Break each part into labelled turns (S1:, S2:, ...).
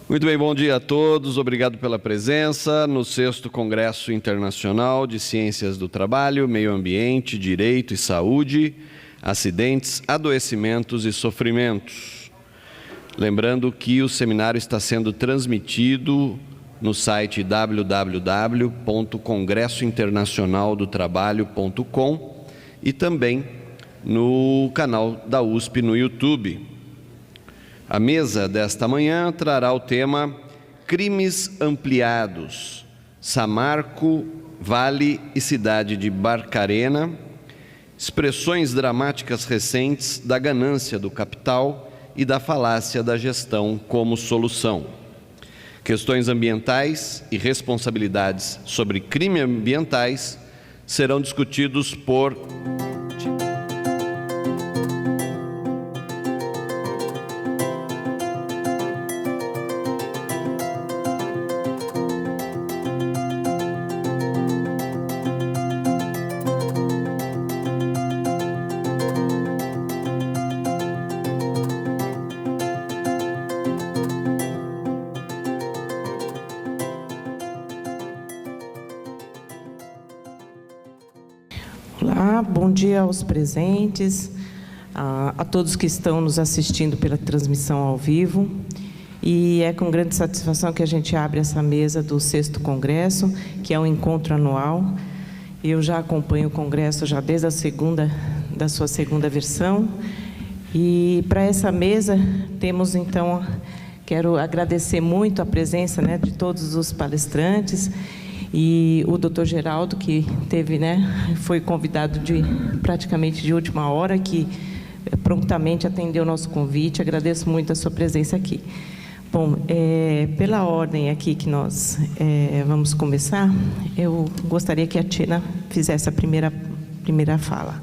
S1: Muito bem, bom dia a todos. Obrigado pela presença no 6º Congresso Internacional de Ciências do Trabalho, Meio Ambiente, Direito e Saúde, Acidentes, Adoecimentos e Sofrimentos. Lembrando que o seminário está sendo transmitido no site www.congressointernacionaldotrabalho.com e também no canal da USP no YouTube. A mesa desta manhã trará o tema Crimes Ampliados, Samarco, Vale e Cidade de Barcarena, expressões dramáticas recentes da ganância do capital e da falácia da gestão como solução. Questões ambientais e responsabilidades sobre crimes ambientais serão discutidos por
S2: Olá, bom dia aos presentes, a todos que estão nos assistindo pela transmissão ao vivo. E é com grande satisfação que a gente abre essa mesa do 6º Congresso, que é um encontro anual. Eu já acompanho o Congresso já desde da sua segunda versão. E para essa mesa temos então, quero agradecer muito a presença, de todos os palestrantes. E o Dr. Geraldo, que foi convidado praticamente de última hora, que prontamente atendeu o nosso convite. Agradeço muito a sua presença aqui. Bom, pela ordem aqui que nós vamos começar, eu gostaria que a Tina fizesse a primeira fala.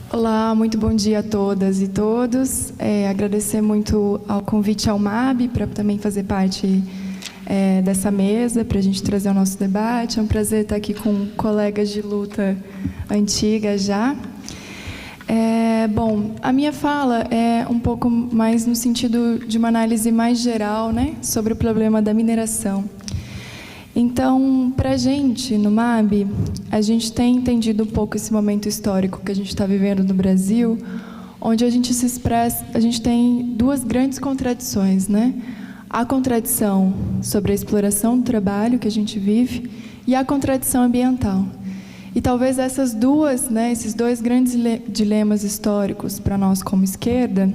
S3: Olá, muito bom dia a todas e todos. Agradecer muito ao convite ao MAB para também fazer parte dessa mesa, para a gente trazer o nosso debate. É um prazer estar aqui com colegas de luta antiga já. Bom, a minha fala é um pouco mais no sentido de uma análise mais geral, sobre o problema da mineração. Então, para a gente, no MAB, a gente tem entendido um pouco esse momento histórico que a gente está vivendo no Brasil, onde a gente se expressa, a gente tem duas grandes contradições, A contradição sobre a exploração do trabalho que a gente vive e a contradição ambiental. E talvez essas duas, esses dois grandes dilemas históricos para nós como esquerda,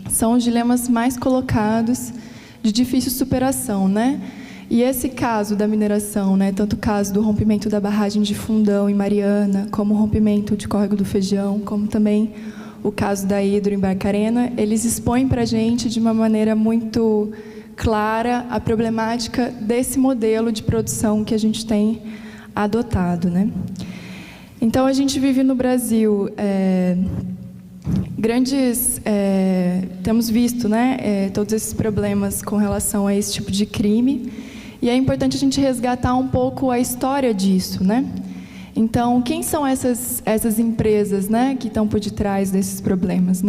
S3: são os dilemas mais colocados de difícil superação, E esse caso da mineração, tanto o caso do rompimento da barragem de Fundão em Mariana, como o rompimento de Córrego do Feijão, como também o caso da Hidro em Barcarena, eles expõem para a gente de uma maneira muito clara a problemática desse modelo de produção que a gente tem adotado, Então, a gente vive no Brasil temos visto, todos esses problemas com relação a esse tipo de crime, e é importante a gente resgatar um pouco a história disso, Então, quem são essas empresas, que estão por detrás desses problemas,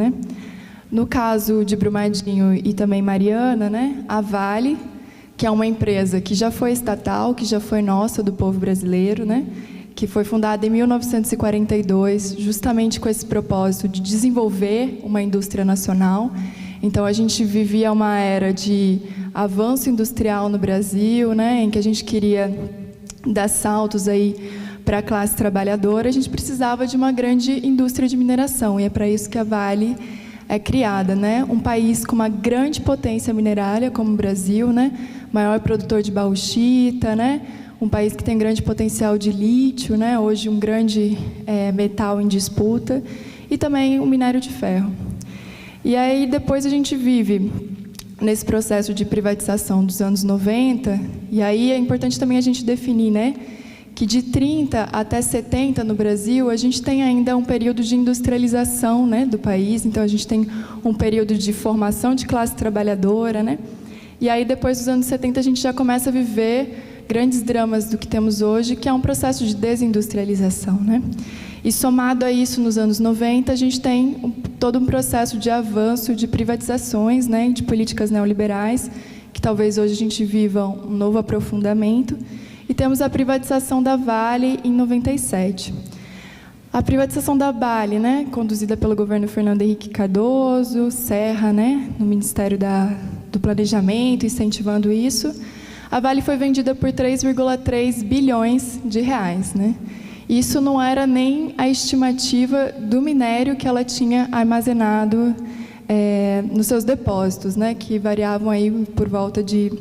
S3: No caso de Brumadinho e também Mariana, a Vale, que é uma empresa que já foi estatal, que já foi nossa, do povo brasileiro, que foi fundada em 1942, justamente com esse propósito de desenvolver uma indústria nacional. Então, a gente vivia uma era de avanço industrial no Brasil, em que a gente queria dar saltos aí para a classe trabalhadora. A gente precisava de uma grande indústria de mineração, e é para isso que a Vale é criada, um país com uma grande potência minerária, como o Brasil, maior produtor de bauxita, um país que tem grande potencial de lítio, hoje um grande metal em disputa, e também o minério de ferro. E aí depois a gente vive nesse processo de privatização dos anos 90, e aí é importante também a gente definir, que de 30 até 70 no Brasil, a gente tem ainda um período de industrialização, do país. Então, a gente tem um período de formação de classe trabalhadora, E aí, depois dos anos 70, a gente já começa a viver grandes dramas do que temos hoje, que é um processo de desindustrialização, E somado a isso, nos anos 90, a gente tem todo um processo de avanço de privatizações, né, de políticas neoliberais, que talvez hoje a gente viva um novo aprofundamento. E temos a privatização da Vale em 97. A privatização da Vale, né, conduzida pelo governo Fernando Henrique Cardoso, Serra, né, no Ministério do Planejamento, incentivando isso. A Vale foi vendida por 3,3 bilhões de reais, né? Isso não era nem a estimativa do minério que ela tinha armazenado nos seus depósitos, né, que variavam aí por volta de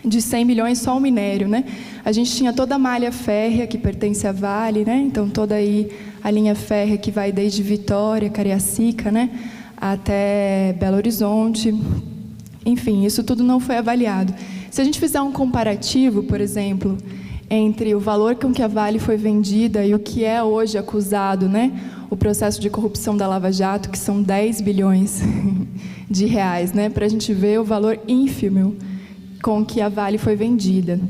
S3: 100 milhões só o minério, né? A gente tinha toda a malha férrea que pertence à Vale, né? Então toda aí a linha férrea que vai desde Vitória, Cariacica, né, até Belo Horizonte. Enfim, isso tudo não foi avaliado. Se a gente fizer um comparativo, por exemplo, entre o valor com que a Vale foi vendida e o que é hoje acusado, né, o processo de corrupção da Lava Jato, que são 10 bilhões de reais, né, para a gente ver o valor ínfimo com que a Vale foi vendida.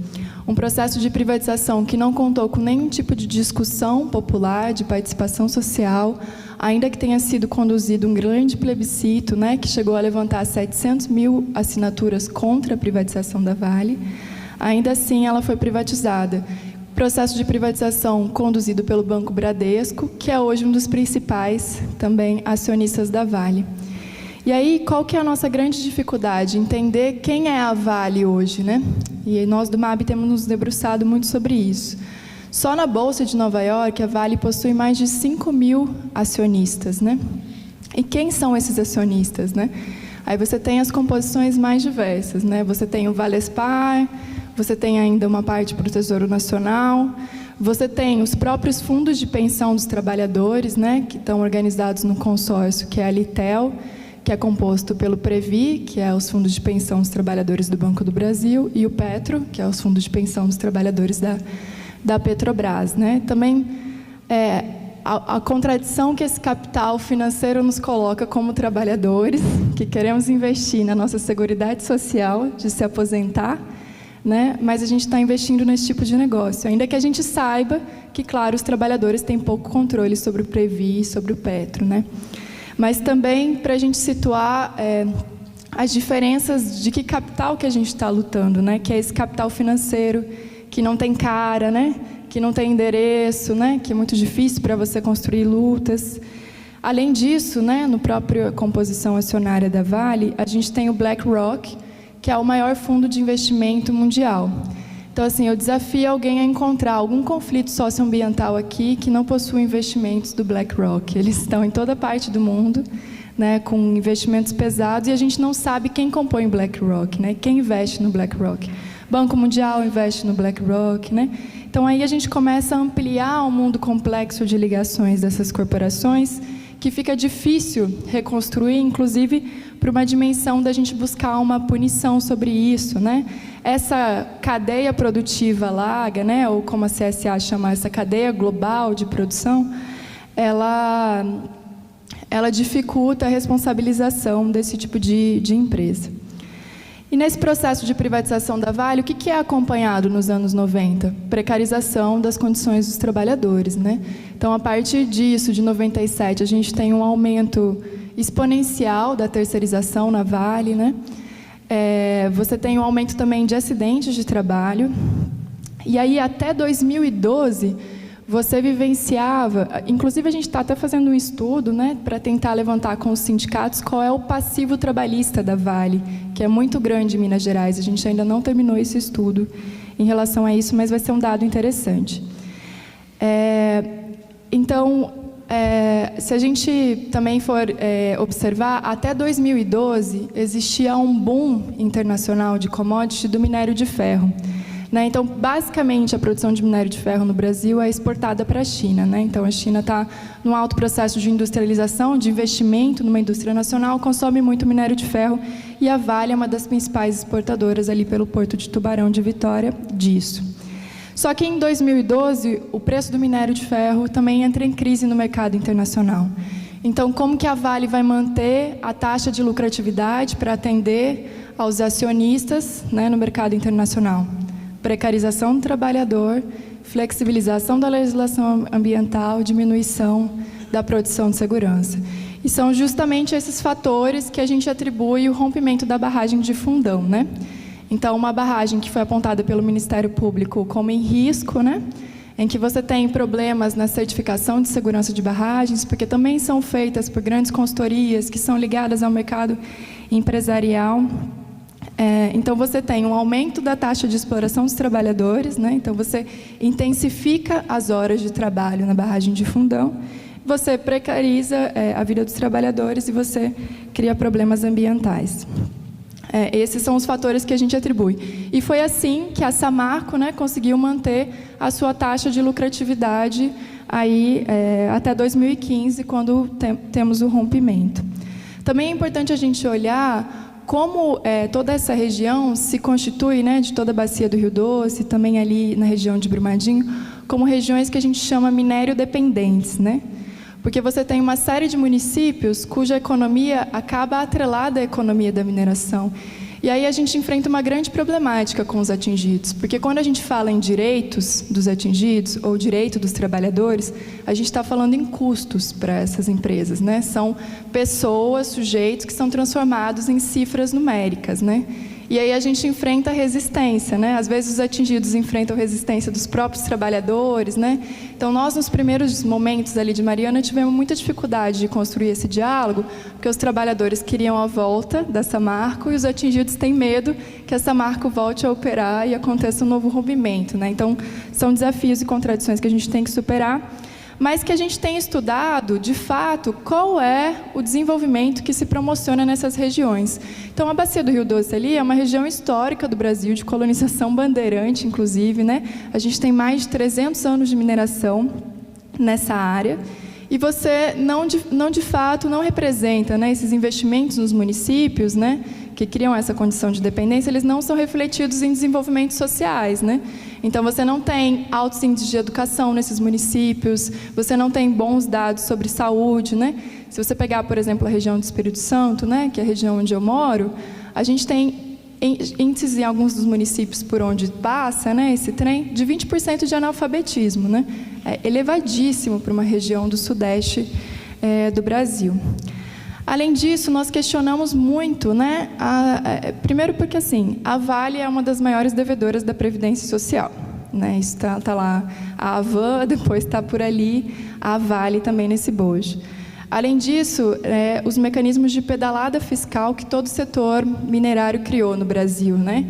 S3: Um processo de privatização que não contou com nenhum tipo de discussão popular, de participação social, ainda que tenha sido conduzido um grande plebiscito, né, que chegou a levantar 700 mil assinaturas contra a privatização da Vale. Ainda assim, ela foi privatizada. Processo de privatização conduzido pelo Banco Bradesco, que é hoje um dos principais também acionistas da Vale. E aí, qual que é a nossa grande dificuldade? Entender quem é a Vale hoje, né? E nós do MAB temos nos debruçado muito sobre isso. Só na Bolsa de Nova York, a Vale possui mais de 5 mil acionistas, né? E quem são esses acionistas, né? Aí você tem as composições mais diversas, né? Você tem o Valespar, você tem ainda uma parte para o Tesouro Nacional, você tem os próprios fundos de pensão dos trabalhadores, né, que estão organizados no consórcio, que é a Litel, que é composto pelo Previ, que é os fundos de pensão dos trabalhadores do Banco do Brasil, e o Petro, que é os fundos de pensão dos trabalhadores da Petrobras, né? Também a contradição que esse capital financeiro nos coloca como trabalhadores, que queremos investir na nossa seguridade social, de se aposentar, né? Mas a gente está investindo nesse tipo de negócio, ainda que a gente saiba que, claro, os trabalhadores têm pouco controle sobre o Previ e sobre o Petro, né? Mas também para a gente situar as diferenças de que capital que a gente está lutando, né? Que é esse capital financeiro que não tem cara, né? Que não tem endereço, né? Que é muito difícil para você construir lutas. Além disso, né? No próprio composição acionária da Vale, a gente tem o BlackRock, que é o maior fundo de investimento mundial. Então, assim, eu desafio alguém a encontrar algum conflito socioambiental aqui que não possua investimentos do BlackRock. Eles estão em toda parte do mundo, né, com investimentos pesados, e a gente não sabe quem compõe o BlackRock, né, quem investe no BlackRock. Banco Mundial investe no BlackRock, né? Então, aí a gente começa a ampliar o mundo complexo de ligações dessas corporações, que fica difícil reconstruir, inclusive, para uma dimensão da gente buscar uma punição sobre isso, né? Essa cadeia produtiva larga, né, ou como a CSA chama, essa cadeia global de produção, ela dificulta a responsabilização desse tipo de empresa. E nesse processo de privatização da Vale, o que é acompanhado nos anos 90? Precarização das condições dos trabalhadores, né? Então, a partir disso, de 97, a gente tem um aumento exponencial da terceirização na Vale, né? Você tem um aumento também de acidentes de trabalho. E aí, até 2012, você vivenciava... Inclusive, a gente está até fazendo um estudo, né, para tentar levantar com os sindicatos qual é o passivo trabalhista da Vale, que é muito grande em Minas Gerais. A gente ainda não terminou esse estudo em relação a isso, mas vai ser um dado interessante. Então, se a gente também for observar, até 2012 existia um boom internacional de commodity do minério de ferro, né? Então, basicamente, a produção de minério de ferro no Brasil é exportada para a China, né? Então, a China está num alto processo de industrialização, de investimento numa indústria nacional, consome muito minério de ferro, e a Vale é uma das principais exportadoras ali pelo Porto de Tubarão de Vitória disso. Só que em 2012, o preço do minério de ferro também entra em crise no mercado internacional. Então, como que a Vale vai manter a taxa de lucratividade para atender aos acionistas, né, no mercado internacional? Precarização do trabalhador, flexibilização da legislação ambiental, diminuição da produção de segurança. E são justamente esses fatores que a gente atribui o rompimento da barragem de Fundão, né? Então, uma barragem que foi apontada pelo Ministério Público como em risco, né? Em que você tem problemas na certificação de segurança de barragens, porque também são feitas por grandes consultorias que são ligadas ao mercado empresarial. Então, você tem um aumento da taxa de exploração dos trabalhadores, né? Então, você intensifica as horas de trabalho na barragem de Fundão, você precariza a vida dos trabalhadores e você cria problemas ambientais. Esses são os fatores que a gente atribui. E foi assim que a Samarco, né, conseguiu manter a sua taxa de lucratividade aí, até 2015, quando temos o rompimento. Também é importante a gente olhar como toda essa região se constitui, né, de toda a bacia do Rio Doce, também ali na região de Brumadinho, como regiões que a gente chama minério dependentes, né? Porque você tem uma série de municípios cuja economia acaba atrelada à economia da mineração. E aí a gente enfrenta uma grande problemática com os atingidos, porque quando a gente fala em direitos dos atingidos ou direito dos trabalhadores, a gente está falando em custos para essas empresas, né? São pessoas, sujeitos que são transformados em cifras numéricas, né? E aí a gente enfrenta resistência, né? Às vezes os atingidos enfrentam resistência dos próprios trabalhadores, né? Então nós, nos primeiros momentos ali de Mariana, tivemos muita dificuldade de construir esse diálogo, porque os trabalhadores queriam a volta da Samarco e os atingidos têm medo que a Samarco volte a operar e aconteça um novo rompimento, né? Então são desafios e contradições que a gente tem que superar, mas que a gente tem estudado, de fato, qual é o desenvolvimento que se promociona nessas regiões. Então, a Bacia do Rio Doce ali é uma região histórica do Brasil, de colonização bandeirante, inclusive, né? A gente tem mais de 300 anos de mineração nessa área, e você de fato não representa, né, esses investimentos nos municípios, né, que criam essa condição de dependência, eles não são refletidos em desenvolvimentos sociais, né? Então, você não tem altos índices de educação nesses municípios, você não tem bons dados sobre saúde, né? Se você pegar, por exemplo, a região do Espírito Santo, né, que é a região onde eu moro, a gente tem índices em alguns dos municípios por onde passa, né, esse trem, de 20% de analfabetismo, né? É elevadíssimo para uma região do sudeste do Brasil. Além disso, nós questionamos muito, né? Primeiro porque, assim, a Vale é uma das maiores devedoras da Previdência Social, né? Isso tá lá, a Avan, depois está por ali, a Vale também nesse bojo. Além disso, os mecanismos de pedalada fiscal que todo o setor minerário criou no Brasil, né?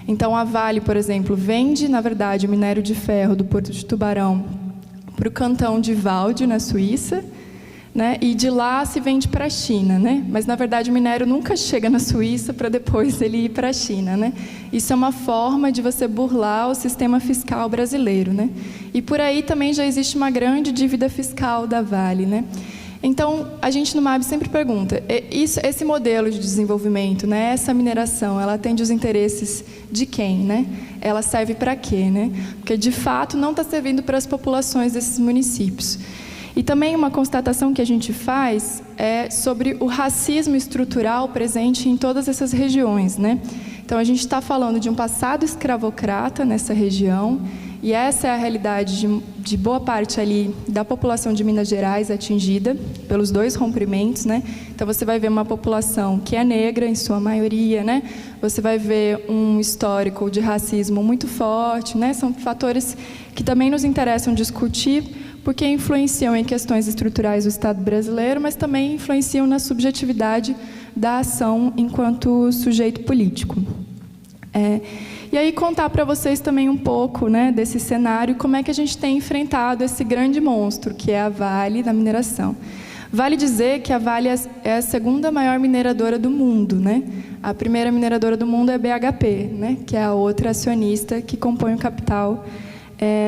S3: Então, a Vale, por exemplo, vende, na verdade, o minério de ferro do Porto de Tubarão para o cantão de Valde, na Suíça, né? E de lá se vende para a China, né? Mas, na verdade, o minério nunca chega na Suíça para depois ele ir para a China, né? Isso é uma forma de você burlar o sistema fiscal brasileiro, né? E por aí também já existe uma grande dívida fiscal da Vale, né? Então, a gente no MAB sempre pergunta, esse modelo de desenvolvimento, né, essa mineração, ela atende os interesses de quem, né? Ela serve para quê, né? Porque, de fato, não está servindo para as populações desses municípios. E também uma constatação que a gente faz é sobre o racismo estrutural presente em todas essas regiões, né? Então, a gente está falando de um passado escravocrata nessa região, e essa é a realidade de boa parte ali da população de Minas Gerais atingida pelos dois rompimentos, né? Então, você vai ver uma população que é negra, em sua maioria, né? Você vai ver um histórico de racismo muito forte, né? São fatores que também nos interessam discutir, porque influenciam em questões estruturais do Estado brasileiro, mas também influenciam na subjetividade da ação enquanto sujeito político. E aí contar para vocês também um pouco, né, desse cenário, como é que a gente tem enfrentado esse grande monstro, que é a Vale da mineração. Vale dizer que a Vale é a segunda maior mineradora do mundo, né? A primeira mineradora do mundo é a BHP, né, que é a outra acionista que compõe o capital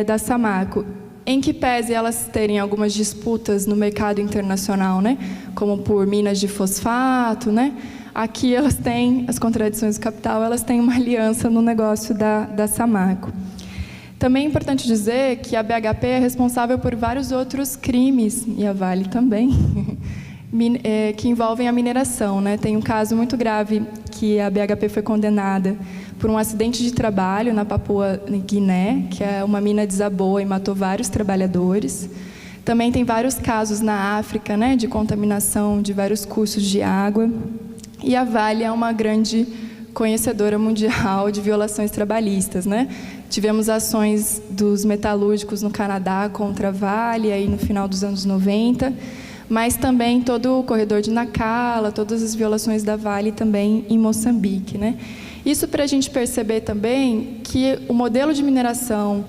S3: da Samarco. Em que pese elas terem algumas disputas no mercado internacional, né, como por minas de fosfato, né? Aqui elas têm as contradições do capital, elas têm uma aliança no negócio da Samarco. Também é importante dizer que a BHP é responsável por vários outros crimes, e a Vale também, que envolvem a mineração, né? Tem um caso muito grave que a BHP foi condenada por um acidente de trabalho na Papua Guiné, que uma mina desabou e matou vários trabalhadores. Também tem vários casos na África, né, de contaminação de vários cursos de água. E a Vale é uma grande conhecedora mundial de violações trabalhistas, né? Tivemos ações dos metalúrgicos no Canadá contra a Vale, aí no final dos anos 90, mas também todo o corredor de Nacala, todas as violações da Vale também em Moçambique, né? Isso para a gente perceber também que o modelo de mineração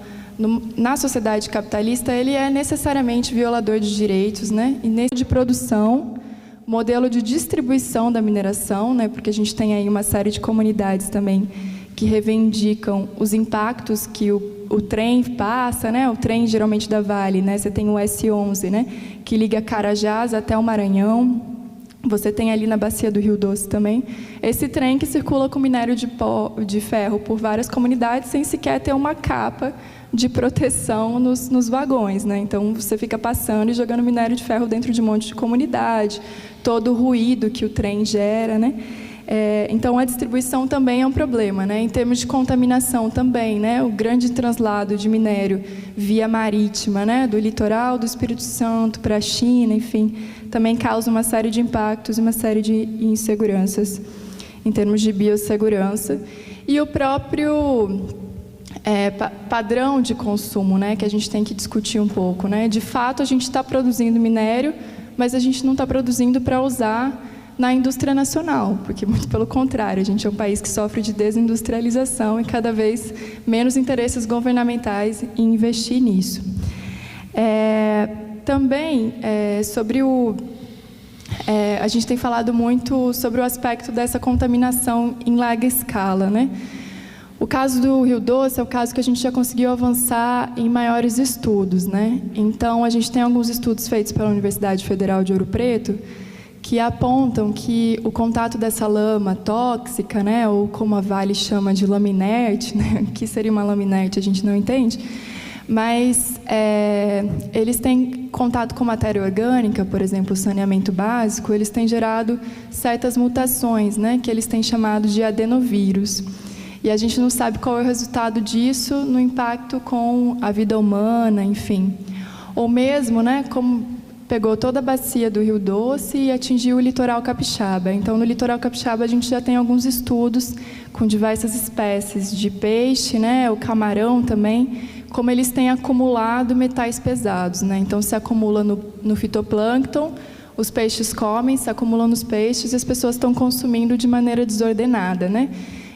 S3: na sociedade capitalista, ele é necessariamente violador de direitos, né? E nesse de produção, modelo de distribuição da mineração, né? Porque a gente tem aí uma série de comunidades também que reivindicam os impactos que o trem passa, né? O trem geralmente da Vale, né? Você tem o S11, né? Que liga Carajás até o Maranhão. Você tem ali na bacia do Rio Doce também esse trem que circula com minério de ferro por várias comunidades sem sequer ter uma capa de proteção nos vagões, né? Então você fica passando e jogando minério de ferro dentro de um monte de comunidade, todo o ruído que o trem gera, né? Então a distribuição também é um problema, né? Em termos de contaminação também, né? O grande translado de minério via marítima, né? Do litoral do Espírito Santo para a China, enfim, também causa uma série de impactos e uma série de inseguranças em termos de biossegurança. E o próprio padrão de consumo, né? Que a gente tem que discutir um pouco, né? De fato, a gente está produzindo minério, mas a gente não está produzindo para usar na indústria nacional, porque, muito pelo contrário, a gente é um país que sofre de desindustrialização e cada vez menos interesses governamentais em investir nisso. Também, sobre a gente tem falado muito sobre o aspecto dessa contaminação em larga escala, né? O caso do Rio Doce é o caso que a gente já conseguiu avançar em maiores estudos, né? Então, a gente tem alguns estudos feitos pela Universidade Federal de Ouro Preto que apontam que o contato dessa lama tóxica, né, ou como a Vale chama de lama inerte, né, o que seria uma lama inerte a gente não entende, mas eles têm contato com matéria orgânica, por exemplo, o saneamento básico, eles têm gerado certas mutações, né, que eles têm chamado de adenovírus. E a gente não sabe qual é o resultado disso no impacto com a vida humana, enfim. Ou mesmo, né, como pegou toda a bacia do Rio Doce e atingiu o litoral capixaba. Então, no litoral capixaba, a gente já tem alguns estudos com diversas espécies de peixe, né, o camarão também, como eles têm acumulado metais pesados, né? Então, se acumula no fitoplâncton, os peixes comem, se acumulam nos peixes e as pessoas estão consumindo de maneira desordenada, né?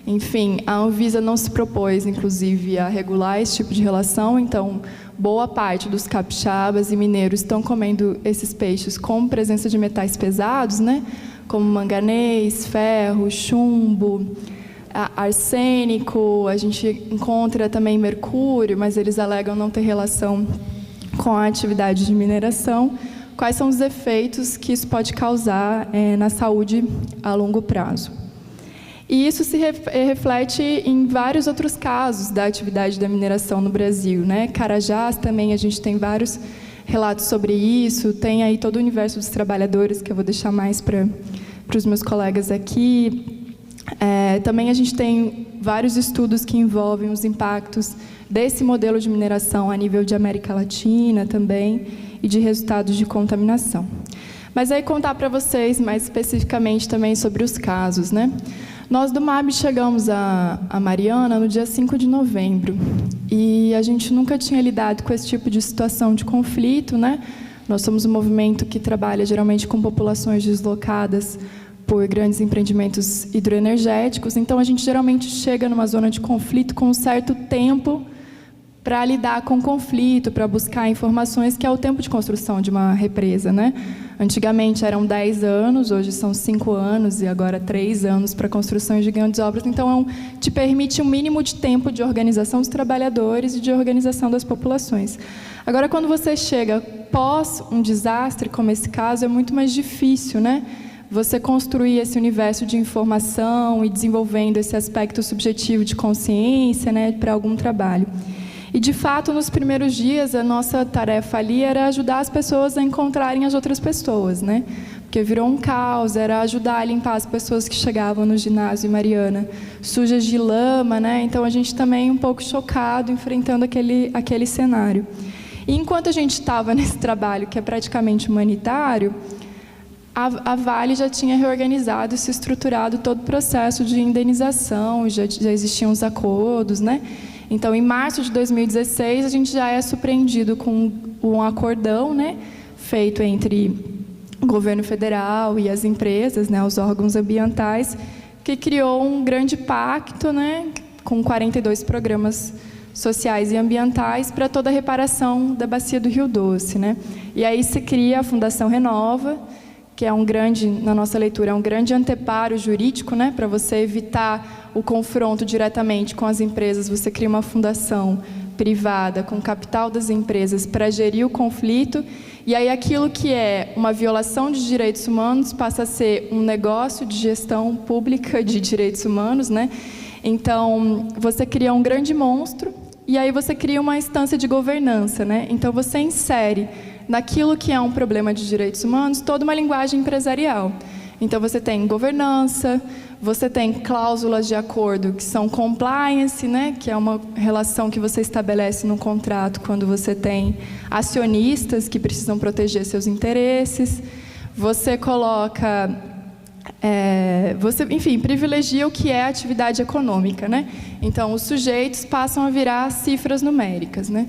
S3: Enfim, a Anvisa não se propôs, inclusive, a regular esse tipo de relação, então boa parte dos capixabas e mineiros estão comendo esses peixes com presença de metais pesados, né? Como manganês, ferro, chumbo, arsênico, a gente encontra também mercúrio, mas eles alegam não ter relação com a atividade de mineração. Quais são os efeitos que isso pode causar na saúde a longo prazo? E isso se reflete em vários outros casos da atividade da mineração no Brasil, né? Carajás também, a gente tem vários relatos sobre isso, tem aí todo o universo dos trabalhadores, que eu vou deixar mais para os meus colegas aqui. Também a gente tem vários estudos que envolvem os impactos desse modelo de mineração a nível de América Latina também, e de resultados de contaminação. Mas aí contar para vocês mais especificamente também sobre os casos, né? Nós do MAB chegamos a Mariana no dia 5 de novembro e a gente nunca tinha lidado com esse tipo de situação de conflito, né? Nós somos um movimento que trabalha geralmente com populações deslocadas por grandes empreendimentos hidroenergéticos, então a gente geralmente chega numa zona de conflito com um certo tempo para lidar com o conflito, para buscar informações, que é o tempo de construção de uma represa, né? Antigamente eram 10 anos, hoje são 5 anos e agora 3 anos para a construção de grandes obras. Então, te permite um mínimo de tempo de organização dos trabalhadores e de organização das populações. Agora, quando você chega pós um desastre, como esse caso, é muito mais difícil, né? Você construir esse universo de informação e desenvolvendo esse aspecto subjetivo de consciência, né, para algum trabalho. E, de fato, nos primeiros dias, a nossa tarefa ali era ajudar as pessoas a encontrarem as outras pessoas, né? porque virou um caos, era ajudar a limpar as pessoas que chegavam no ginásio Mariana sujas de lama, né? Então a gente também um pouco chocado, enfrentando aquele cenário. E enquanto a gente estava nesse trabalho, que é praticamente humanitário, a Vale já tinha reorganizado e se estruturado todo o processo de indenização, já existiam os acordos, né? Então, em março de 2016, a gente já é surpreendido com um acordão, né, feito entre o governo federal e as empresas, né, os órgãos ambientais, que criou um grande pacto, né, com 42 programas sociais e ambientais para toda a reparação da bacia do Rio Doce, né? E aí se cria a Fundação Renova, que é na nossa leitura, é um grande anteparo jurídico, né, para você evitar o confronto diretamente com as empresas. Você cria uma fundação privada com capital das empresas para gerir o conflito, e aí aquilo que é uma violação de direitos humanos passa a ser um negócio de gestão pública de direitos humanos, né? Então, você cria um grande monstro, e aí você cria uma instância de governança, né? Então, você insere naquilo que é um problema de direitos humanos toda uma linguagem empresarial. Então, você tem governança, você tem cláusulas de acordo que são compliance, né? Que é uma relação que você estabelece no contrato quando você tem acionistas que precisam proteger seus interesses. Você coloca... enfim, privilegia o que é atividade econômica, né? Então, os sujeitos passam a virar cifras numéricas, né?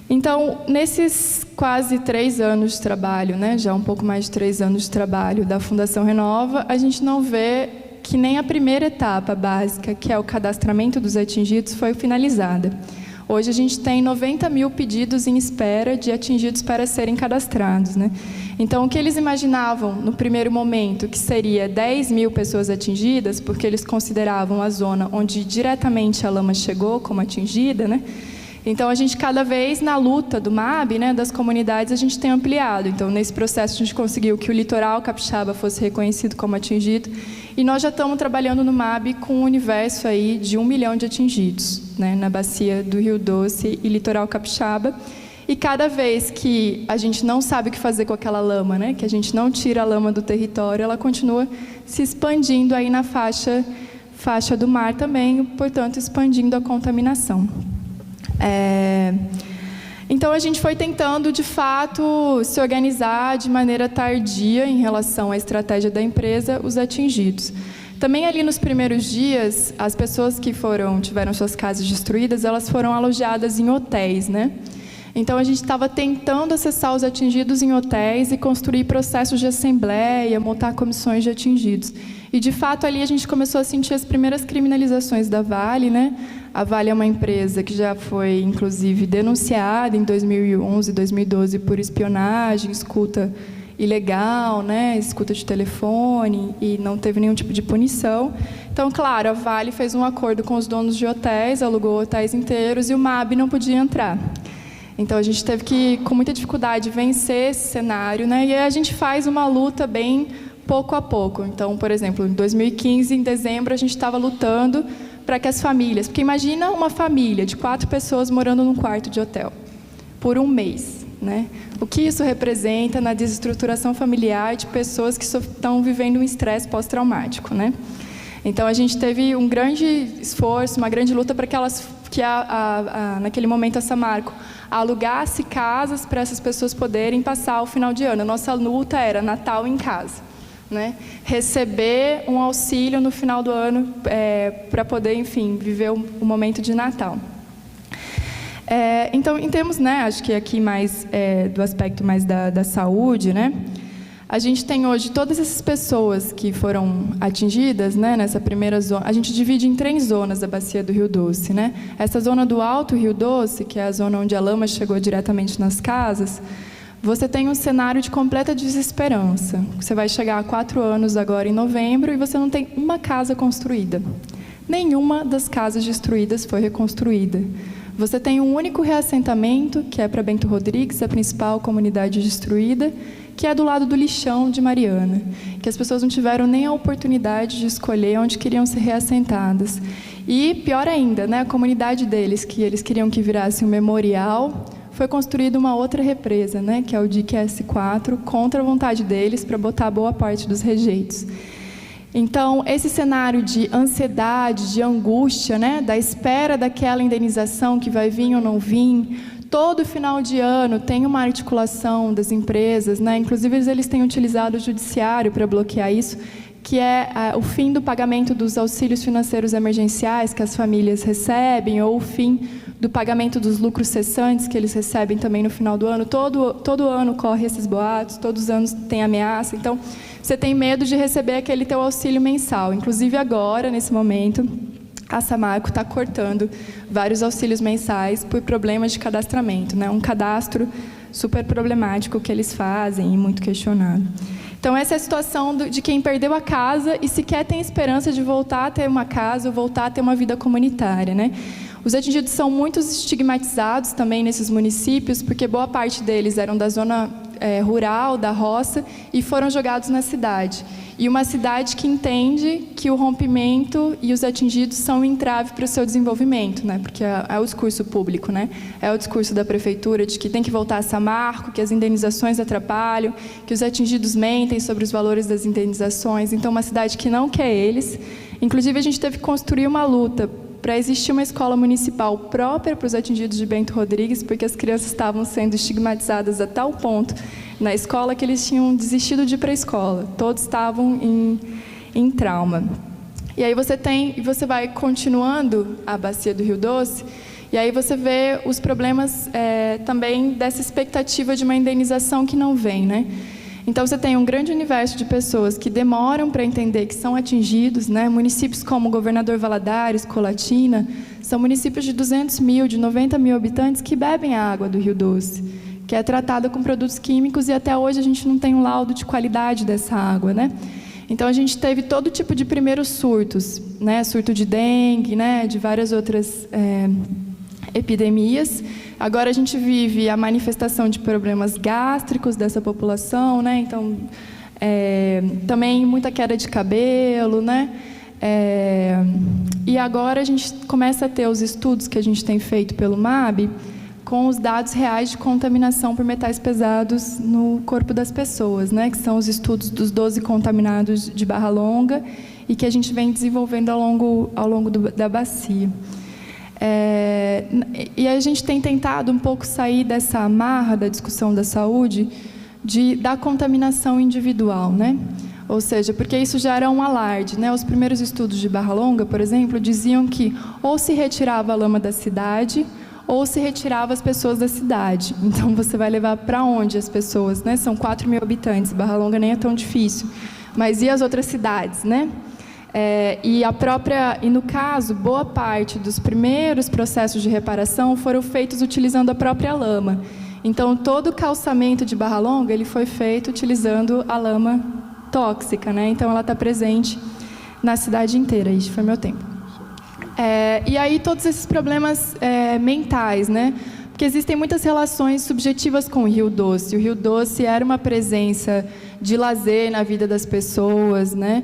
S3: Então, nesses quase 3 anos de trabalho, né, já um pouco mais de 3 anos de trabalho da Fundação Renova, a gente não vê que nem a primeira etapa básica, que é o cadastramento dos atingidos, foi finalizada. Hoje a gente tem 90 mil pedidos em espera de atingidos para serem cadastrados, né? Então, o que eles imaginavam no primeiro momento, que seria 10 mil pessoas atingidas, porque eles consideravam a zona onde diretamente a lama chegou como atingida, né? Então, a gente, cada vez, na luta do MAB, né, das comunidades, a gente tem ampliado. Então, nesse processo, a gente conseguiu que o litoral capixaba fosse reconhecido como atingido. E nós já estamos trabalhando no MAB com um universo aí de 1 milhão de atingidos, né, na bacia do Rio Doce e litoral capixaba. E cada vez que a gente não sabe o que fazer com aquela lama, né, que a gente não tira a lama do território, ela continua se expandindo aí na faixa do mar também, portanto, expandindo a contaminação. Então, a gente foi tentando, de fato, se organizar de maneira tardia em relação à estratégia da empresa, os atingidos. Também ali nos primeiros dias, as pessoas que tiveram suas casas destruídas, elas foram alojadas em hotéis, né? Então, a gente estava tentando acessar os atingidos em hotéis e construir processos de assembleia, montar comissões de atingidos. E, de fato, ali a gente começou a sentir as primeiras criminalizações da Vale, né? A Vale é uma empresa que já foi, inclusive, denunciada em 2011, 2012 por espionagem, escuta ilegal, né? Escuta de telefone, e não teve nenhum tipo de punição. Então, claro, a Vale fez um acordo com os donos de hotéis, alugou hotéis inteiros, e o MAB não podia entrar. Então, a gente teve que, com muita dificuldade, vencer esse cenário, né? E aí a gente faz uma luta bem pouco a pouco. Então, por exemplo, em 2015, em dezembro, a gente estava lutando para que as famílias... Porque imagina uma família de 4 pessoas morando num quarto de hotel por um mês, né? O que isso representa na desestruturação familiar de pessoas que estão vivendo um estresse pós-traumático, né? Então, a gente teve um grande esforço, uma grande luta para que naquele momento, a Samarco alugasse casas para essas pessoas poderem passar o final de ano. A nossa luta era Natal em casa, né? Receber um auxílio no final do ano para poder, enfim, viver o momento de Natal. Então, em termos, né, acho que aqui mais do aspecto mais da saúde, né? A gente tem hoje todas essas pessoas que foram atingidas, né, nessa primeira zona. A gente divide em 3 zonas a bacia do Rio Doce, né? Essa zona do Alto Rio Doce, que é a zona onde a lama chegou diretamente nas casas, você tem um cenário de completa desesperança. Você vai chegar a 4 anos agora em novembro e você não tem uma casa construída. Nenhuma das casas destruídas foi reconstruída. Você tem um único reassentamento, que é para Bento Rodrigues, a principal comunidade destruída, que é do lado do lixão de Mariana, que as pessoas não tiveram nem a oportunidade de escolher onde queriam ser reassentadas. E, pior ainda, né, a comunidade deles, que eles queriam que virasse um memorial, foi construída uma outra represa, né, que é o dique S4, contra a vontade deles, para botar boa parte dos rejeitos. Então, esse cenário de ansiedade, de angústia, né, da espera daquela indenização que vai vir ou não vir, todo final de ano tem uma articulação das empresas, né, inclusive eles têm utilizado o judiciário para bloquear isso, que é o fim do pagamento dos auxílios financeiros emergenciais que as famílias recebem, ou o fim do pagamento dos lucros cessantes que eles recebem também no final do ano. Todo ano corre esses boatos, todos os anos tem ameaça, então você tem medo de receber aquele teu auxílio mensal. Inclusive agora, nesse momento, a Samarco está cortando vários auxílios mensais por problemas de cadastramento, né? Um cadastro super problemático que eles fazem e muito questionado. Então, essa é a situação de quem perdeu a casa e sequer tem esperança de voltar a ter uma casa ou voltar a ter uma vida comunitária, né? Os atingidos são muito estigmatizados também nesses municípios, porque boa parte deles eram da zona rural, da roça, e foram jogados na cidade. E uma cidade que entende que o rompimento e os atingidos são um entrave para o seu desenvolvimento, né? Porque é o discurso público, né? É o discurso da prefeitura de que tem que voltar a Samarco, que as indenizações atrapalham, que os atingidos mentem sobre os valores das indenizações. Então, uma cidade que não quer eles. Inclusive, a gente teve que construir uma luta para existir uma escola municipal própria para os atingidos de Bento Rodrigues, porque as crianças estavam sendo estigmatizadas a tal ponto na escola que eles tinham desistido de ir para a escola. Todos estavam em trauma. E aí você vai continuando a bacia do Rio Doce, e aí você vê os problemas também dessa expectativa de uma indenização que não vem, né? Então, você tem um grande universo de pessoas que demoram para entender que são atingidos, né? Municípios como Governador Valadares, Colatina, são municípios de 200 mil, de 90 mil habitantes que bebem a água do Rio Doce, que é tratada com produtos químicos, e até hoje a gente não tem um laudo de qualidade dessa água, né? Então, a gente teve todo tipo de primeiros surtos, né? Surto de dengue, né? De várias outras epidemias. Agora a gente vive a manifestação de problemas gástricos dessa população, né? Então, também muita queda de cabelo, né? E agora a gente começa a ter os estudos que a gente tem feito pelo MAB com os dados reais de contaminação por metais pesados no corpo das pessoas, né? Que são os estudos dos 12 contaminados de Barra Longa e que a gente vem desenvolvendo ao longo da bacia. E a gente tem tentado um pouco sair dessa amarra da discussão da saúde, da contaminação individual, né? Ou seja, porque isso já era um alarde, né? Os primeiros estudos de Barra Longa, por exemplo, diziam que ou se retirava a lama da cidade ou se retirava as pessoas da cidade. Então, você vai levar para onde as pessoas, né? São 4 mil habitantes, Barra Longa nem é tão difícil. Mas e as outras cidades, né? E no caso, boa parte dos primeiros processos de reparação foram feitos utilizando a própria lama. Então, todo o calçamento de Barra Longa ele foi feito utilizando a lama tóxica, né? Então, ela está presente na cidade inteira. Isso foi meu tempo. E aí, todos esses problemas mentais, né? Porque existem muitas relações subjetivas com o Rio Doce. O Rio Doce era uma presença de lazer na vida das pessoas, né?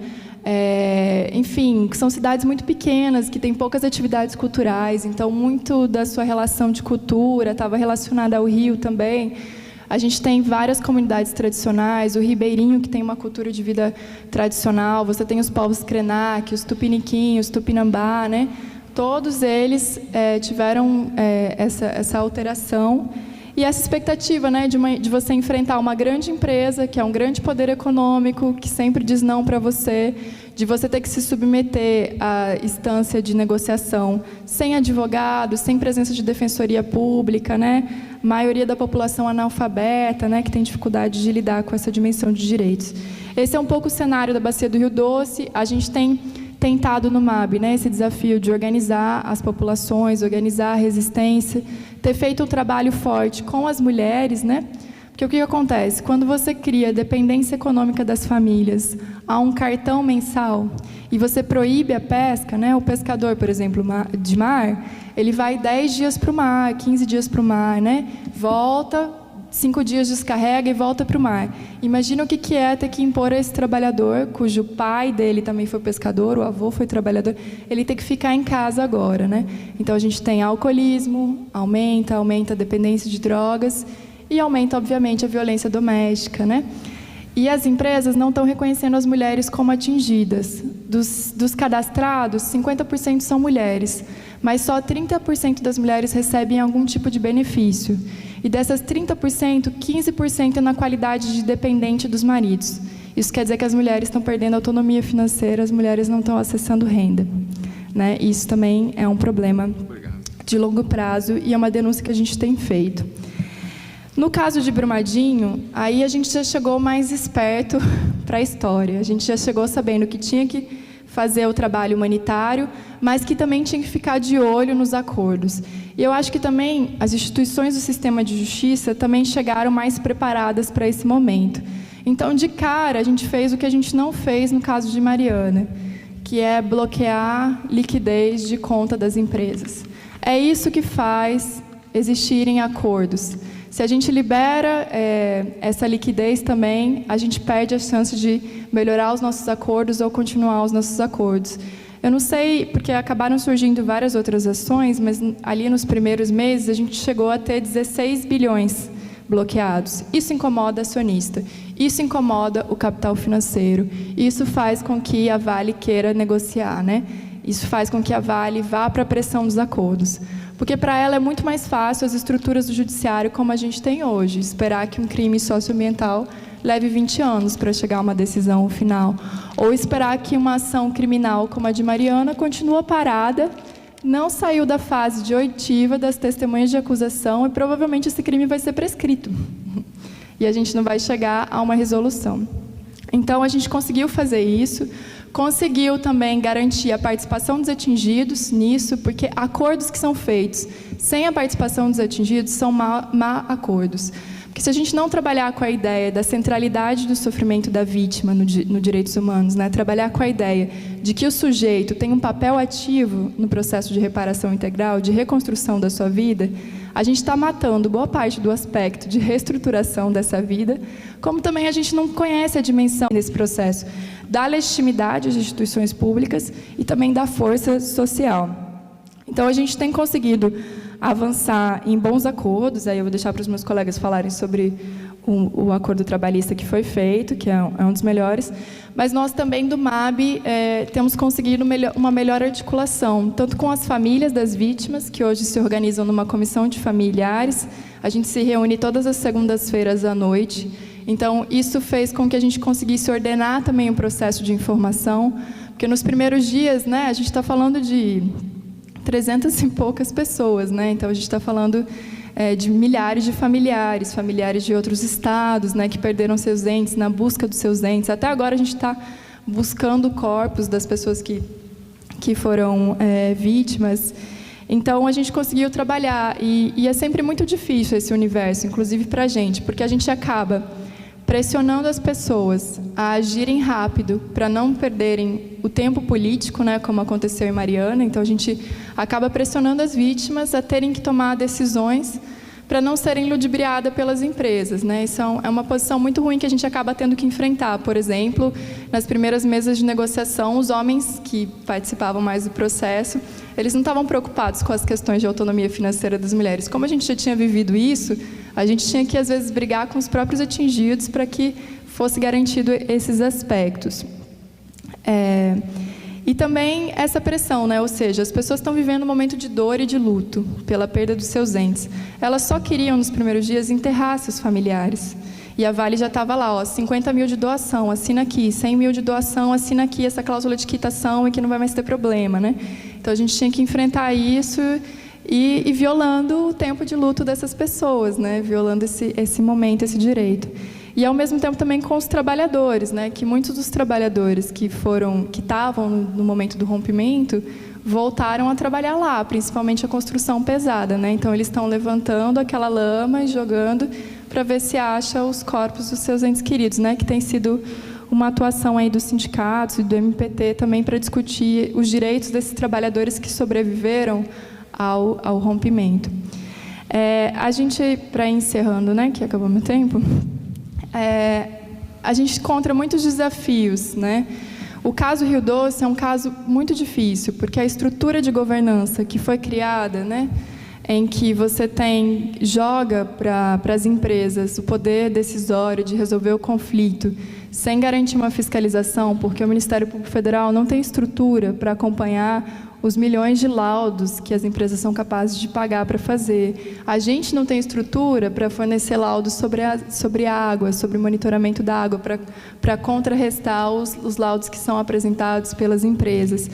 S3: Enfim, são cidades muito pequenas, que têm poucas atividades culturais, então muito da sua relação de cultura estava relacionada ao rio também. A gente tem várias comunidades tradicionais, o Ribeirinho, que tem uma cultura de vida tradicional, você tem os povos Krenak, os Tupiniquim, os Tupinambá, né? Todos eles tiveram essa alteração. E essa expectativa, né, de você enfrentar uma grande empresa, que é um grande poder econômico, que sempre diz não para você, de você ter que se submeter à instância de negociação sem advogado, sem presença de defensoria pública, né? A maioria da população analfabeta, né, que tem dificuldade de lidar com essa dimensão de direitos. Esse é um pouco o cenário da Bacia do Rio Doce. A gente tem tentado no MAB, né, esse desafio de organizar as populações, organizar a resistência, ter feito um trabalho forte com as mulheres, né? Porque o que acontece? Quando você cria dependência econômica das famílias a um cartão mensal e você proíbe a pesca, né? O pescador, por exemplo, de mar, ele vai 10 dias para o mar, 15 dias para o mar, né? Volta, 5 dias descarrega e volta para o mar. Imagina o que é ter que impor a esse trabalhador, cujo pai dele também foi pescador, o avô foi trabalhador, ele tem que ficar em casa agora, né? Então a gente tem alcoolismo, aumenta a dependência de drogas e aumenta, obviamente, a violência doméstica, né? E as empresas não estão reconhecendo as mulheres como atingidas. Dos cadastrados, 50% são mulheres, mas só 30% das mulheres recebem algum tipo de benefício. E dessas 30%, 15% é na qualidade de dependente dos maridos. Isso quer dizer que as mulheres estão perdendo autonomia financeira, as mulheres não estão acessando renda, né? Isso também é um problema de longo prazo e é uma denúncia que a gente tem feito. No caso de Brumadinho, aí a gente já chegou mais esperto para a história. A gente já chegou sabendo que tinha que fazer o trabalho humanitário, mas que também tinha que ficar de olho nos acordos. E eu acho que também as instituições do sistema de justiça também chegaram mais preparadas para esse momento. Então, de cara, a gente fez o que a gente não fez no caso de Mariana, que é bloquear liquidez de conta das empresas. É isso que faz existirem acordos. Se a gente libera essa liquidez também, a gente perde a chance de melhorar os nossos acordos ou continuar os nossos acordos. Eu não sei, porque acabaram surgindo várias outras ações, mas ali nos primeiros meses a gente chegou a ter 16 bilhões bloqueados. Isso incomoda acionista, isso incomoda o capital financeiro, isso faz com que a Vale queira negociar, né? Isso faz com que a Vale vá para a pressão dos acordos. Porque para ela é muito mais fácil as estruturas do judiciário como a gente tem hoje, esperar que um crime socioambiental leve 20 anos para chegar a uma decisão final, ou esperar que uma ação criminal como a de Mariana continue parada, não saiu da fase de oitiva das testemunhas de acusação e provavelmente esse crime vai ser prescrito. E a gente não vai chegar a uma resolução. Então, a gente conseguiu fazer isso, conseguiu também garantir a participação dos atingidos nisso, porque acordos que são feitos sem a participação dos atingidos são má acordos. Porque se a gente não trabalhar com a ideia da centralidade do sofrimento da vítima no direitos humanos, né, trabalhar com a ideia de que o sujeito tem um papel ativo no processo de reparação integral, de reconstrução da sua vida, a gente está matando boa parte do aspecto de reestruturação dessa vida, como também a gente não conhece a dimensão desse processo da legitimidade às instituições públicas e também da força social. Então, a gente tem conseguido avançar em bons acordos, aí eu vou deixar para os meus colegas falarem sobre o acordo trabalhista que foi feito, que é um dos melhores, mas nós também do MAB temos conseguido uma melhor articulação, tanto com as famílias das vítimas, que hoje se organizam numa comissão de familiares, a gente se reúne todas as segundas-feiras à noite, então isso fez com que a gente conseguisse ordenar também o processo de informação, porque nos primeiros dias, né, a gente está falando de 300 e poucas pessoas, né? Então a gente está falando de milhares de familiares de outros estados, né, que perderam seus entes na busca dos seus entes. Até agora a gente está buscando corpos das pessoas que foram vítimas. Então a gente conseguiu trabalhar e é sempre muito difícil esse universo, inclusive para a gente, porque a gente acaba pressionando as pessoas a agirem rápido para não perderem o tempo político, né, como aconteceu em Mariana. Então, a gente acaba pressionando as vítimas a terem que tomar decisões para não serem ludibriadas pelas empresas, né? Isso é uma posição muito ruim que a gente acaba tendo que enfrentar. Por exemplo, nas primeiras mesas de negociação, os homens que participavam mais do processo, eles não estavam preocupados com as questões de autonomia financeira das mulheres. Como a gente já tinha vivido isso, a gente tinha que, às vezes, brigar com os próprios atingidos para que fosse garantido esses aspectos. E também essa pressão, né? Ou seja, as pessoas estão vivendo um momento de dor e de luto pela perda dos seus entes. Elas só queriam, nos primeiros dias, enterrar seus familiares. E a Vale já estava lá, 50 mil de doação, assina aqui, 100 mil de doação, assina aqui essa cláusula de quitação e que não vai mais ter problema, né? Então, a gente tinha que enfrentar isso e violando o tempo de luto dessas pessoas, né? Violando esse momento, esse direito. E, ao mesmo tempo, também com os trabalhadores, né? Que muitos dos trabalhadores que estavam no momento do rompimento voltaram a trabalhar lá, principalmente a construção pesada, né? Então, eles estão levantando aquela lama e jogando para ver se acha os corpos dos seus entes queridos, né? Que tem sido uma atuação aí dos sindicatos e do MPT também para discutir os direitos desses trabalhadores que sobreviveram ao rompimento. A gente, para ir encerrando, né, que acabou meu tempo, a gente encontra muitos desafios, né? O caso Rio Doce é um caso muito difícil, porque a estrutura de governança que foi criada, né, em que você joga para as empresas o poder decisório de resolver o conflito, sem garantir uma fiscalização, porque o Ministério Público Federal não tem estrutura para acompanhar os milhões de laudos que as empresas são capazes de pagar para fazer. A gente não tem estrutura para fornecer laudos sobre água, sobre monitoramento da água, para contrarrestar os laudos que são apresentados pelas empresas.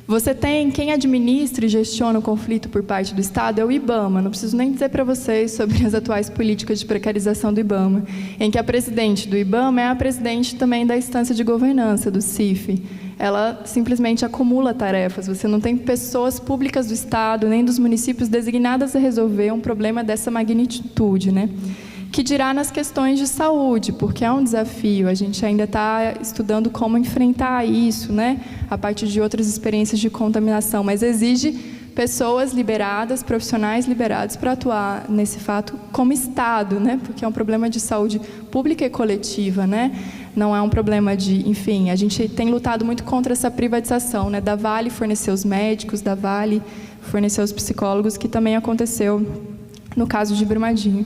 S3: Você tem quem administra e gestiona o conflito por parte do Estado é o IBAMA. Não preciso nem dizer para vocês sobre as atuais políticas de precarização do IBAMA, em que a presidente do IBAMA é a presidente também da instância de governança, do CIF. Ela simplesmente acumula tarefas. Você não tem pessoas públicas do Estado, nem dos municípios designadas a resolver um problema dessa magnitude, né? Que dirá nas questões de saúde, porque é um desafio. A gente ainda está estudando como enfrentar isso, né? A partir de outras experiências de contaminação, mas exige pessoas liberadas, profissionais liberados para atuar nesse fato como Estado, né? Porque é um problema de saúde pública e coletiva, né? Não é um problema de... Enfim, a gente tem lutado muito contra essa privatização, né? Da Vale fornecer os médicos, da Vale fornecer os psicólogos, que também aconteceu no caso de Brumadinho.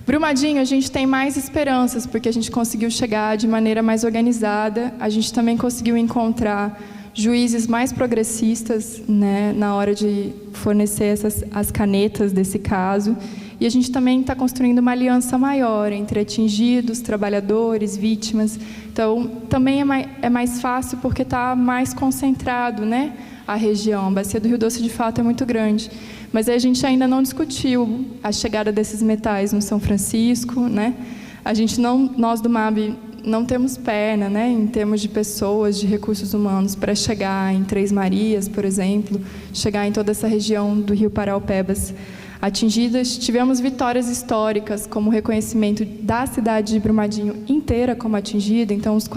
S3: Brumadinho, a gente tem mais esperanças, porque a gente conseguiu chegar de maneira mais organizada, a gente também conseguiu encontrar juízes mais progressistas, né, na hora de fornecer as canetas desse caso, e a gente também está construindo uma aliança maior entre atingidos, trabalhadores, vítimas. Então, também é mais fácil porque está mais concentrado, né, a região. A Bacia do Rio Doce, de fato, é muito grande. Mas a gente ainda não discutiu a chegada desses metais no São Francisco, né? Nós do MAB não temos perna, né, em termos de pessoas, de recursos humanos, para chegar em Três Marias, por exemplo, chegar em toda essa região do Rio Paraupebas atingidas. Tivemos vitórias históricas, como o reconhecimento da cidade de Brumadinho inteira como atingida, então os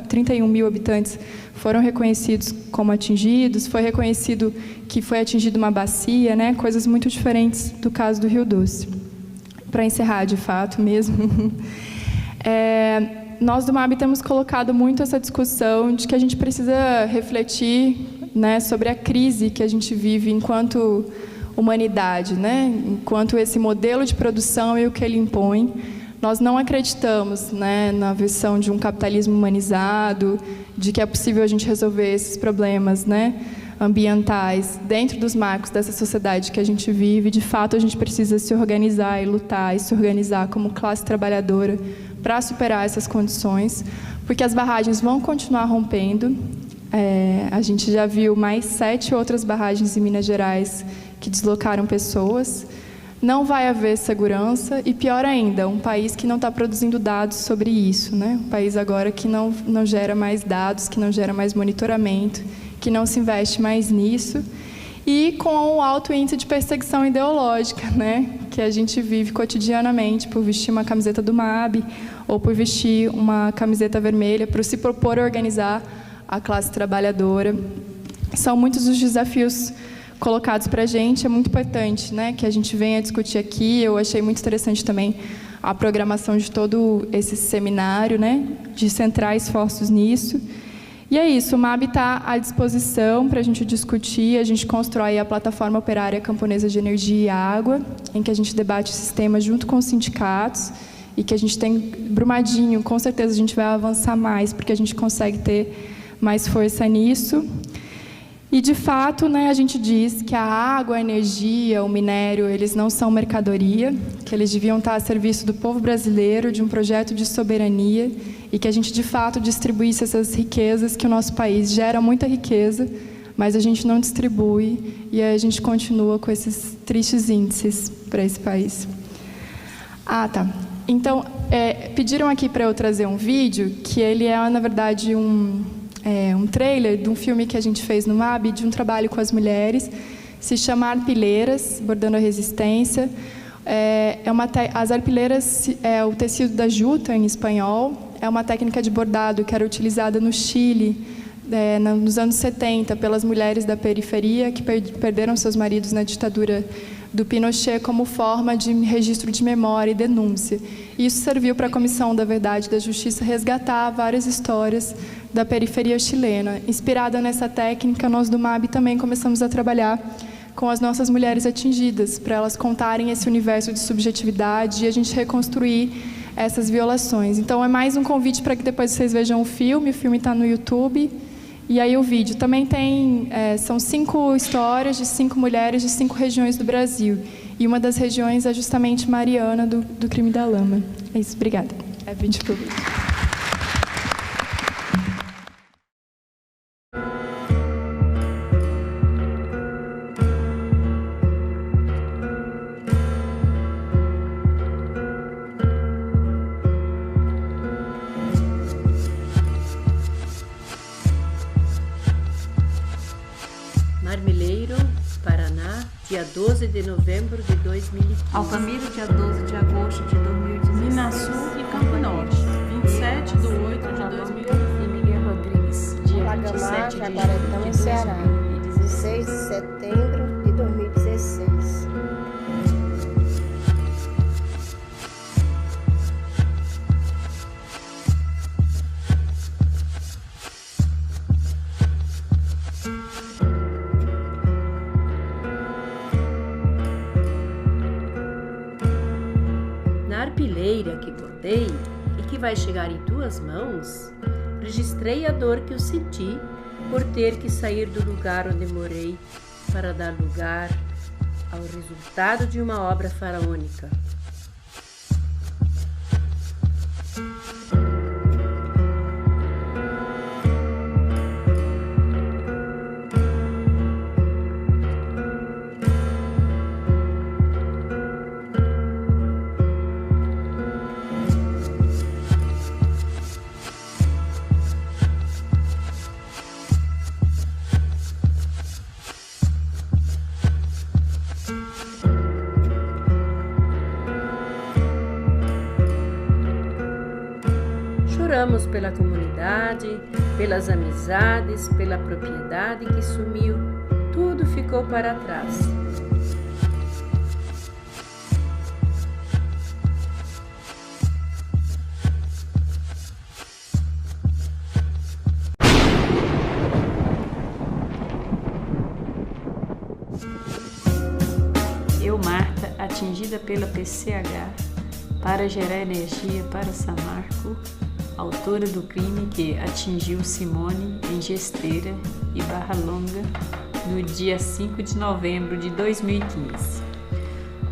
S3: 31 mil habitantes foram reconhecidos como atingidos, foi reconhecido que foi atingida uma bacia, né? Coisas muito diferentes do caso do Rio Doce. Para encerrar, de fato, mesmo, nós do MAB temos colocado muito essa discussão de que a gente precisa refletir, né, sobre a crise que a gente vive enquanto humanidade, né? Enquanto esse modelo de produção e o que ele impõe. Nós não acreditamos, né, na visão de um capitalismo humanizado, de que é possível a gente resolver esses problemas, né, ambientais dentro dos marcos dessa sociedade que a gente vive. De fato, a gente precisa se organizar e lutar e se organizar como classe trabalhadora para superar essas condições, porque as barragens vão continuar rompendo. A gente já viu mais 7 outras barragens em Minas Gerais que deslocaram pessoas. Não vai haver segurança e, pior ainda, um país que não está produzindo dados sobre isso, né? Um país agora que não gera mais dados, que não gera mais monitoramento, que não se investe mais nisso, e com um alto índice de perseguição ideológica, né? Que a gente vive cotidianamente por vestir uma camiseta do MAB ou por vestir uma camiseta vermelha, por se propor a organizar a classe trabalhadora. São muitos os desafios colocados para a gente. É muito importante, né, que a gente venha discutir aqui. Eu achei muito interessante também a programação de todo esse seminário, né, de centrar esforços nisso. E é isso, o MAB está à disposição para a gente discutir. A gente constrói a Plataforma Operária Camponesa de Energia e Água, em que a gente debate o sistema junto com os sindicatos, e que a gente tem Brumadinho, com certeza a gente vai avançar mais, porque a gente consegue ter mais força nisso. E, de fato, né, a gente diz que a água, a energia, o minério, eles não são mercadoria, que eles deviam estar a serviço do povo brasileiro, de um projeto de soberania, e que a gente, de fato, distribuísse essas riquezas, que o nosso país gera muita riqueza, mas a gente não distribui, e a gente continua com esses tristes índices para esse país. Ah, tá. Então, pediram aqui para eu trazer um vídeo, que ele é, na verdade, um trailer de um filme que a gente fez no MAB, de um trabalho com as mulheres, se chama Arpileiras, Bordando a Resistência. As arpileiras é o tecido da juta, em espanhol. É uma técnica de bordado que era utilizada no Chile, nos anos 70, pelas mulheres da periferia, que perderam seus maridos na ditadura do Pinochet como forma de registro de memória e denúncia. E isso serviu para a Comissão da Verdade e da Justiça resgatar várias histórias da periferia chilena. Inspirada nessa técnica, nós do MAB também começamos a trabalhar com as nossas mulheres atingidas, para elas contarem esse universo de subjetividade e a gente reconstruir essas violações. Então, é mais um convite para que depois vocês vejam o filme está no YouTube, e aí o vídeo. Também tem, são 5 histórias de 5 mulheres de 5 regiões do Brasil, e uma das regiões é justamente Mariana, do crime da lama. É isso, obrigada. É vídeo pro vídeo.
S4: Marmeleiro, Paraná, dia 12 de novembro de 2015.
S5: Altamira, dia 12 de agosto de 2016.
S6: Minasul e Campo Norte, 27 de 8 de 2015.
S5: Miguel Rodrigues, dia
S7: Pagamar,
S5: 27 de
S7: Jaguaretama,
S5: julho de
S7: Ceará,
S5: 2016.
S7: 16 de setembro de 2016.
S4: Na arpilheira que bordei e que vai chegar em tuas mãos, registrei a dor que eu senti por ter que sair do lugar onde morei para dar lugar ao resultado de uma obra faraônica. Choramos pela comunidade, pelas amizades, pela propriedade que sumiu, tudo ficou para trás.
S5: Eu, Marta, atingida pela PCH, para gerar energia para Samarco, autora do crime que atingiu Simone em Gesteira e Barra Longa no dia 5 de novembro de 2015,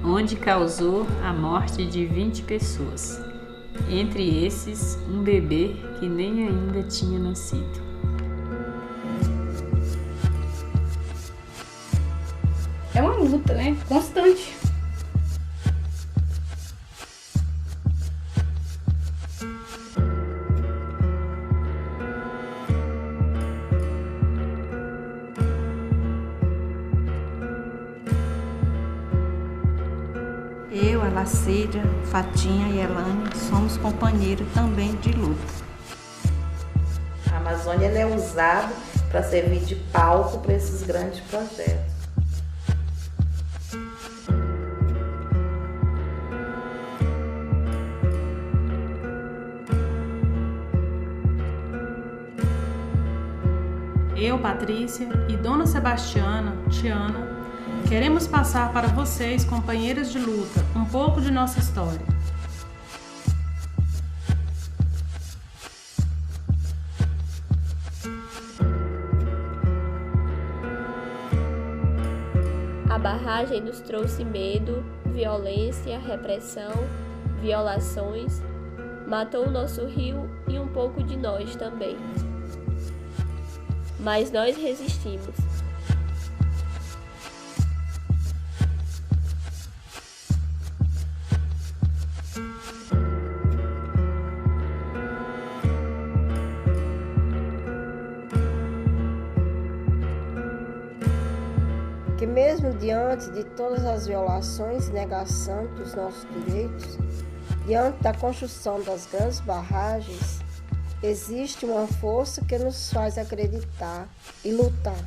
S5: onde causou a morte de 20 pessoas, entre esses um bebê que nem ainda tinha nascido.
S8: É uma luta, né? Constante.
S9: Eu, a Lacídia, Fatinha e Elane somos companheiros também de luta.
S10: A Amazônia é usada para servir de palco para esses grandes projetos.
S6: Eu, Patrícia e Dona Sebastiana, Tiana, queremos passar para vocês, companheiras de luta, um pouco de nossa história.
S11: A barragem nos trouxe medo, violência, repressão, violações, matou o nosso rio e um pouco de nós também. Mas nós resistimos.
S7: Que mesmo diante de todas as violações e negação dos nossos direitos, diante da construção das grandes barragens, existe uma força que nos faz acreditar e lutar.